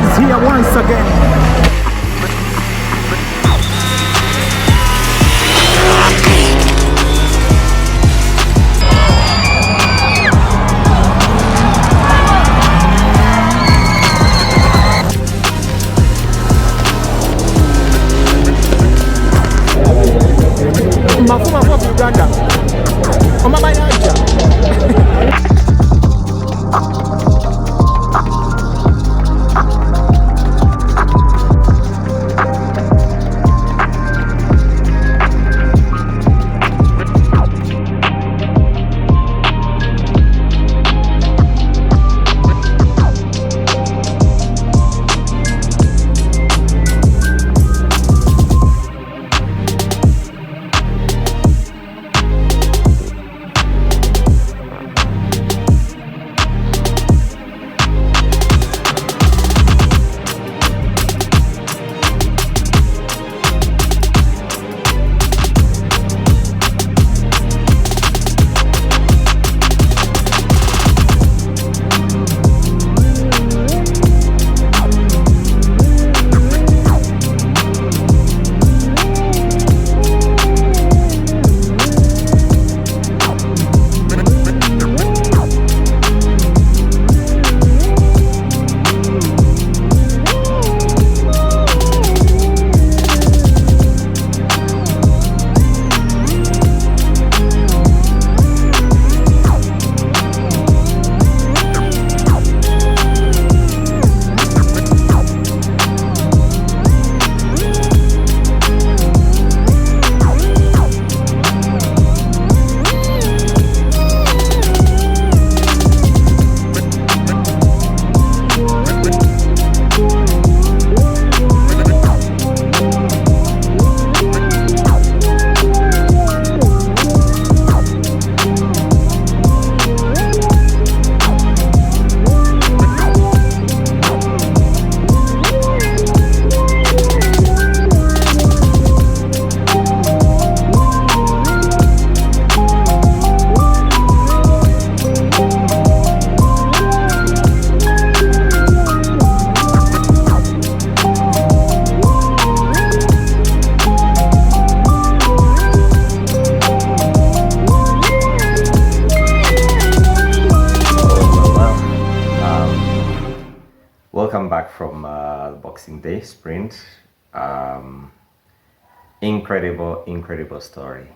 is here once again. Mafuma from Uganda. Omar Mayanja. Welcome back from Boxing Day sprint. Incredible story.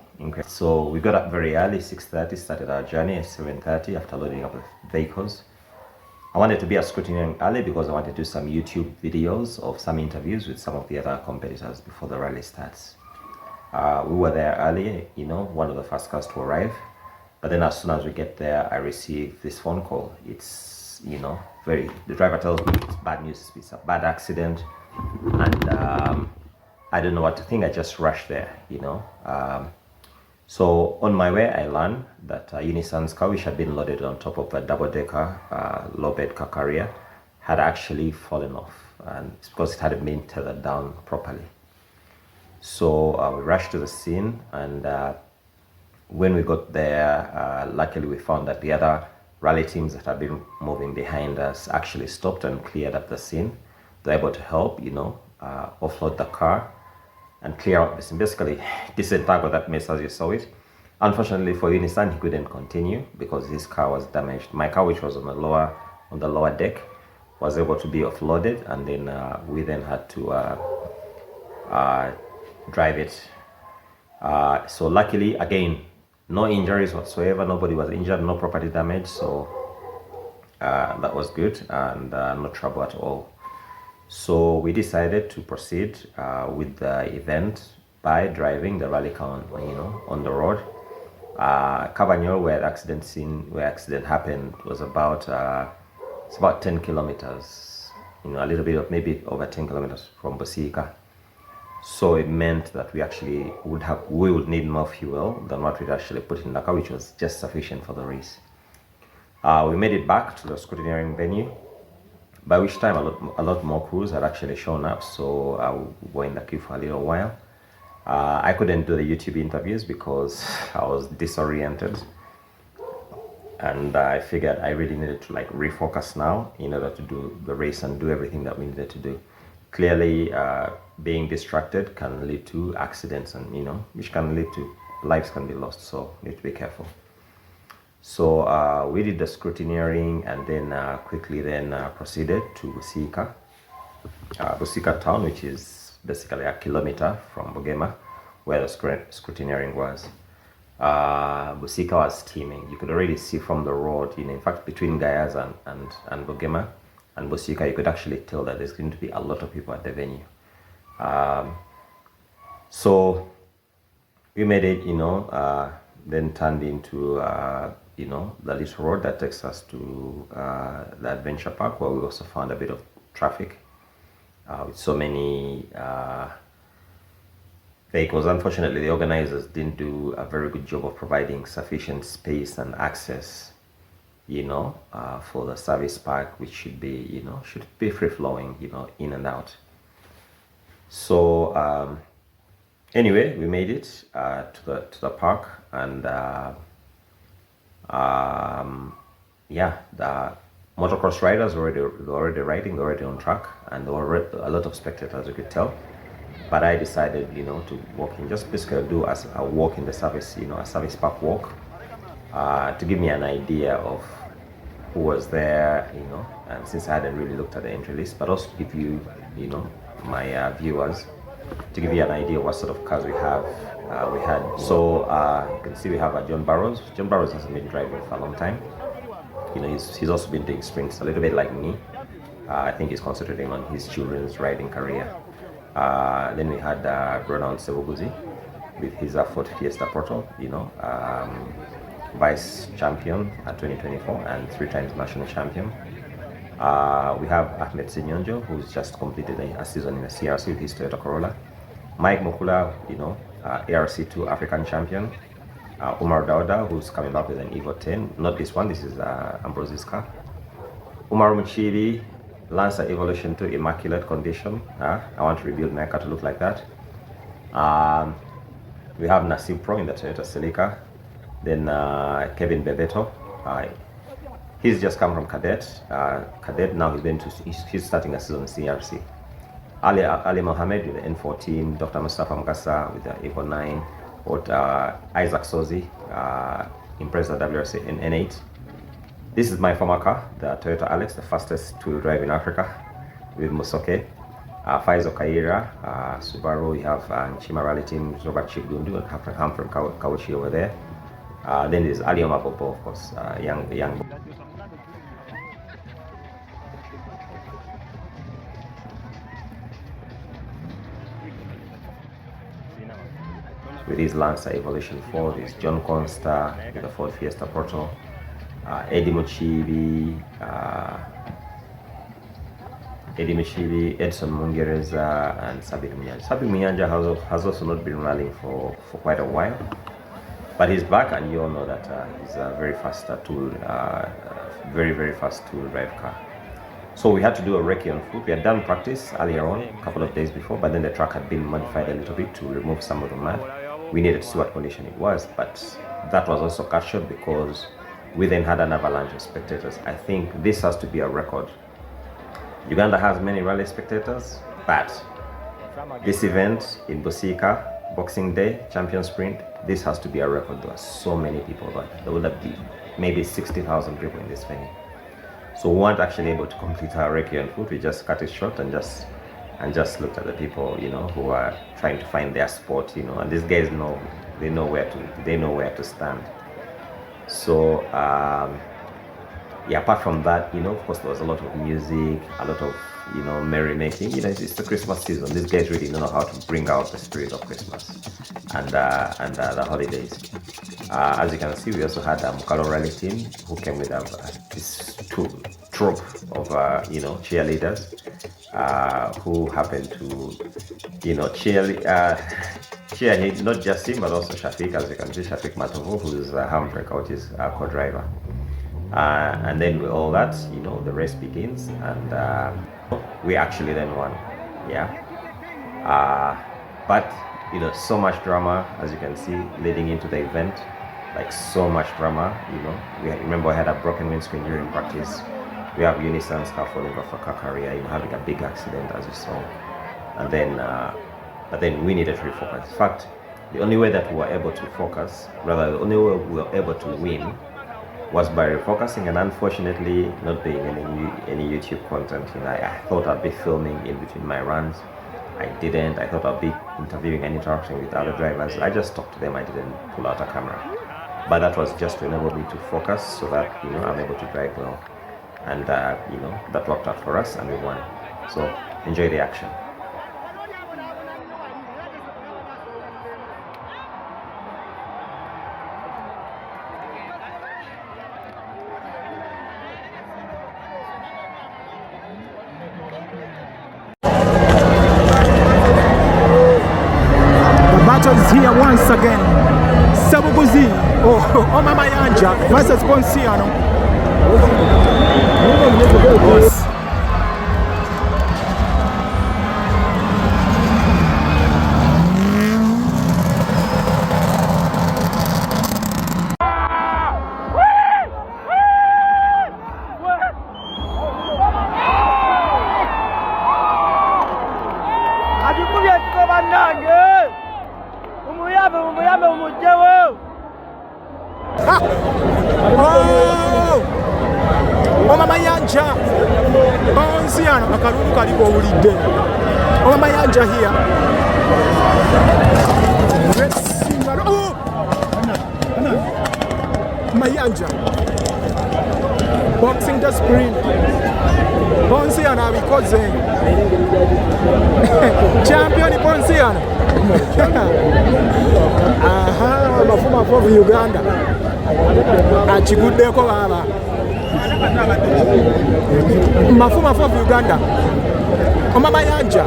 So we got up very early, 6:30, started our journey at 7:30 after loading up the vehicles. I wanted to be at scrutineering early because I wanted to do some YouTube videos of some interviews with some of the other competitors before the rally starts. We were there early, one of the first cars to arrive. But then as soon as we get there, I received this phone call. It's, the driver tells me it's bad news, it's a bad accident. And I don't know what to think. I just rushed there, So on my way, I learned that Unissan's car, which had been loaded on top of a double-decker low-bed car carrier, had actually fallen off. And it's because it hadn't been tethered down properly. So we rushed to the scene, and when we got there, luckily we found that the other rally teams that had been moving behind us actually stopped and cleared up the scene. They were able to help, offload the car and clear out the scene. Basically, disentangle that mess as you saw it. Unfortunately for Unissan, he couldn't continue because his car was damaged. My car, which was on the lower deck, was able to be offloaded, and then we then had to drive it. So luckily, again, no injuries whatsoever. Nobody was injured, no property damage. So that was good, and no trouble at all. So we decided to proceed with the event by driving the rally car on the road. Cabanyol, where accident happened, was about it's about 10 kilometers, a little bit of maybe over 10 kilometers from Bosika. So it meant that we would need more fuel than what we'd actually put in the car, which was just sufficient for the race. We made it back to the scrutineering venue, by which time a lot more crews had actually shown up. So we were in the queue for a little while. I couldn't do the YouTube interviews because I was disoriented. and I figured I really needed to like refocus now in order to do the race and do everything that we needed to do. Clearly, being distracted can lead to accidents, and which can lead to lives can be lost. So you need to be careful. So we did the scrutineering, and then quickly then proceeded to Busika town, which is basically a kilometer from Bugema, where the scrutineering was. Busika was steaming. You could already see from the road, in fact, between Gayas and Bugema and Busika, you could actually tell that there's going to be a lot of people at the venue. So we made it, then turned into, the little road that takes us to the adventure park, where we also found a bit of traffic with so many vehicles. Unfortunately, the organizers didn't do a very good job of providing sufficient space and access, for the service park, which should be, free flowing, in and out. So anyway, we made it to the park, and the motocross riders were already riding, they're already on track, and there were a lot of spectators, you could tell. But I decided, to walk in, just basically do as a walk in the service, a service park walk, to give me an idea of who was there, and since I hadn't really looked at the entry list, but also give you, my viewers, to give you an idea of what sort of cars we have. We had, so you can see we have John Barrows. John Barrows hasn't been driving for a long time. He's also been doing sprints a little bit like me. I think he's concentrating on his children's riding career. Then we had Ronald Sebuguzi with his Ford Fiesta Proto, vice champion at 2024 and 3 times national champion. We have Ahmed Sinyonjo, who's just completed a season in the CRC with his Toyota Corolla. Mike Mukula, ARC2 African champion. Omar Dauda, who's coming back with an Evo 10. Not this one, this is Ambrose's car. Umar Muchiri, Lancer Evolution 2 immaculate condition. I want to rebuild my car to look like that. We have Nasib Pro in the Toyota Celica. Then Kevin Bebeto. He's just come from Cadet. Cadet, now he's starting a season in CRC. Ali Mohammed with the N14. Dr. Mustafa Mgasa with the Evo 9. Isaac Sozi, Impreza WRC in N8. This is my former car, the Toyota Alex, the fastest two-wheel drive in Africa, with Musoke. Faizo Kaira, Subaru, we have Nchima Rally Team, Robert Chigundu, and I'm from Kauchi over there. Then there's Ali Omar Popo, of course, young. With his Lancer Evolution 4, there's John Consta with the Ford Fiesta Proto, Eddie Muchibi, Edson Mungereza, and Sabir Mayanja. Sabir Mayanja has also not been rallying for quite a while, but he's back, and you all know that he's a very fast very fast tool drive car. So we had to do a recce on foot. We had done practice earlier on, a couple of days before, but then the track had been modified a little bit to remove some of the mud. We needed to see what condition it was, but that was also cut short because we then had an avalanche of spectators. I think this has to be a record. Uganda has many rally spectators, but this event in Busika, Boxing Day, Champion Sprint, this has to be a record. There are so many people, but there would have been maybe 60,000 people in this venue. So we weren't actually able to complete our recce on foot. We just cut it short and just looked at the people, who are trying to find their spot, and these guys know where to stand. So apart from that, of course there was a lot of music, a lot of merrymaking. It's the Christmas season. These guys really know how to bring out the spirit of Christmas and the holidays. As you can see, we also had a Mukalo Rally team who came with this troop of cheerleaders who happened to cheer not just him but also Shafiq. As you can see, Shafiq Matovo, who's Hamfreka, which is our co-driver. And then with all that, the race begins, and we actually then won. But so much drama, as you can see, leading into the event. like so much drama. You know, remember I had a broken windscreen during practice. We have Unissan scaffolding of a car carrier, having a big accident, as you saw, and then but then we needed to refocus. In fact, the only way that we were able to focus, rather the only way we were able to win, was by refocusing, and unfortunately not doing any YouTube content. I thought I'd be filming in between my runs. I didn't. I thought I'd be interviewing and interacting with other drivers. I just talked to them. I didn't pull out a camera. But that was just to enable me to focus so that I'm able to drive well. And that worked out for us and we won. So enjoy the action. Is here once again. Sabuguzi Omar Mayanja versus Ponciano. Yes. Omar Mayanja Ponciano akalulu kalipo ulide. Omar Mayanja here. Mayanja boxing the sprint. Ponciano abikoze. Champion Ponciano. Aha, mafuma for Uganda. Achiguddeko baba. Mafuma for Uganda. Omar Mayanja.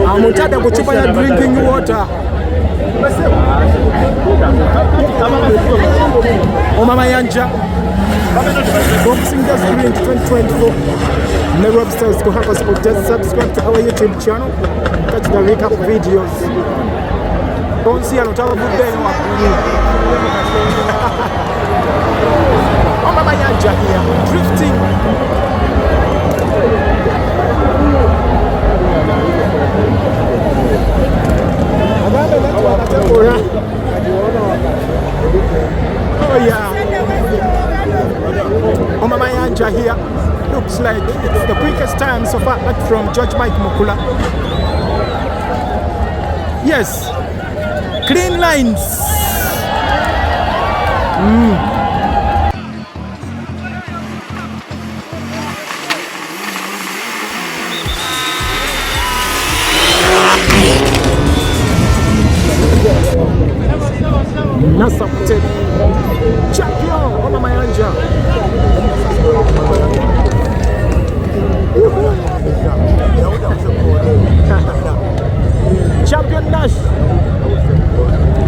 Amutadde ku chupa ya drinking water. Omar Mayanja boxing the sprint 2024. Never upstairs to have us for just subscribe to our YouTube channel. Catch the recap videos. Ponciano tabudde wakulu. Omar Mayanja here drifting. Oh yeah. Omar Mayanja here. Looks like it's the quickest time so far, back from Judge Mike Mukula. Yes, clean lines. Nasa Muteli, champion Omar Mayanja. Champion Nash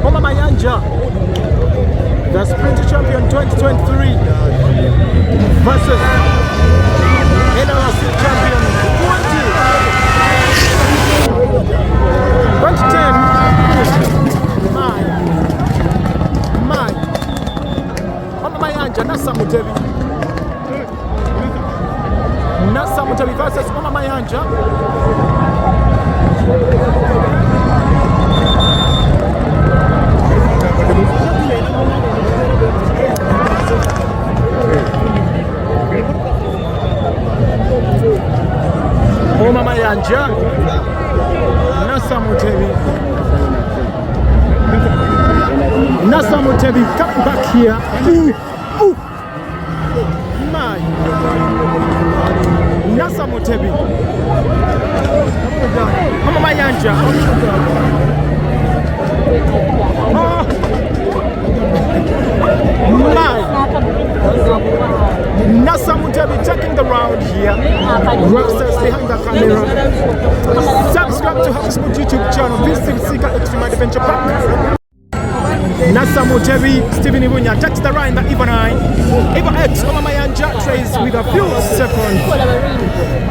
Omar Mayanja, the sprint champion 2023 versus NRC champion 2010. My Omar Mayanja, Nasa Muteli versus Omar Mayanja. Omar Mayanja, Nasa Muteli coming back here. Ooh. My Nasa Muteli. Omar Mayanja. Oh. My Nasa Muteli taking the round here. Rockstars behind the camera. Subscribe to HubSpot YouTube channel. Visit Sika Extreme Adventure Park. Nasa Muteli, Stephen Ibunya touched the right in the Eva 9. Eva X, Omar Mayanja trays with a few seconds.